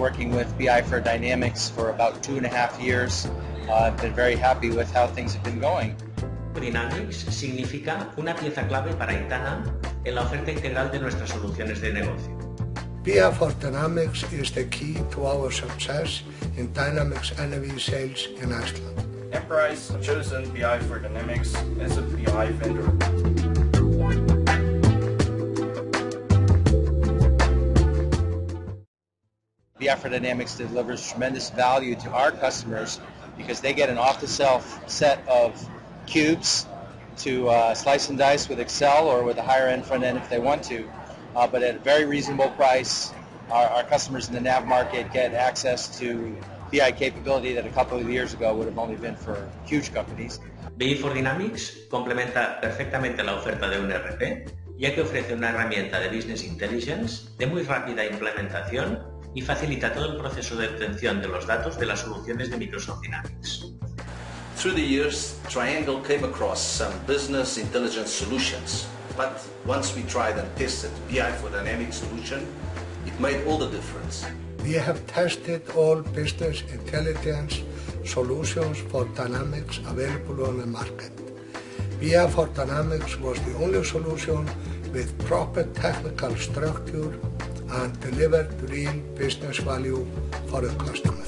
working with BI4Dynamics for about 2.5 years. I've been very happy with how things have been going. Dynamics significa una pieza clave para Itana en la oferta integral de nuestras soluciones de negocio. BI4Dynamics is the key to our success in Dynamics NAV sales in Iceland. Enterprise have chosen BI4Dynamics as a BI vendor. BI4Dynamics delivers tremendous value to our customers because they get an off-the-shelf set of cubes to slice and dice with Excel or with a higher end front end if they want to, but at a very reasonable price. Our customers in the nav market get access to BI capability that a couple of years ago would have only been for huge companies. BI4Dynamics complementa perfectamente la oferta de un ERP, ya que ofrece una herramienta de Business Intelligence de muy rápida implementación y facilita todo el proceso de obtención de los datos de las soluciones de Microsoft Dynamics. Through the years, Triangle came across some business intelligence solutions, but once we tried and tested BI4Dynamics solution, it made all the difference. We have tested all business intelligence solutions for Dynamics available on the market. BI4Dynamics was the only solution with proper technical structure and delivered real business value for the customer.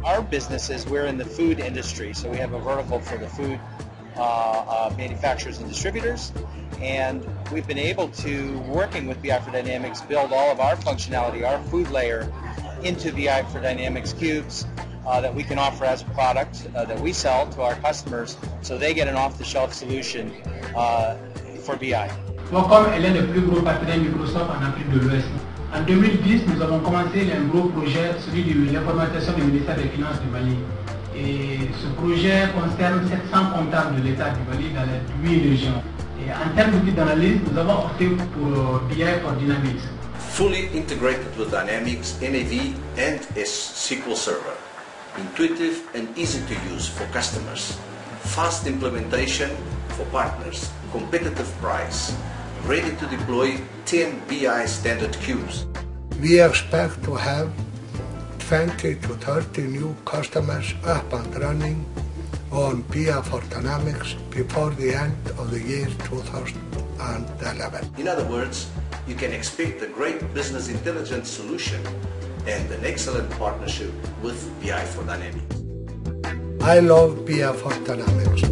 Our businesses, we're in the food industry, so we have a vertical for the food manufacturers and distributors, and we've been able to, working with BI4Dynamics, build all of our functionality, our food layer, into BI4Dynamics cubes that we can offer as a product that we sell to our customers, so they get an off-the-shelf solution for BI. Comme elle est le plus gros partenaire Microsoft en Afrique de l'Ouest. En 2010, nous avons commencé un gros projet, celui de l'implémentation du ministère des Finances du Mali. Et ce projet concerne 700 comptables de l'État du Mali dans les 8 régions. Et en termes d'outils d'analyse, nous avons opté pour BI4Dynamics. Fully integrated with Dynamics, NAV and SQL Server. Intuitive and easy to use for customers. Fast implementation for partners. Competitive price. Ready to deploy 10 BI standard cubes. We expect to have 20 to 30 new customers up and running on BI4Dynamics before the end of the year 2011. In other words, you can expect a great business intelligence solution and an excellent partnership with BI4Dynamics. I love BI4Dynamics.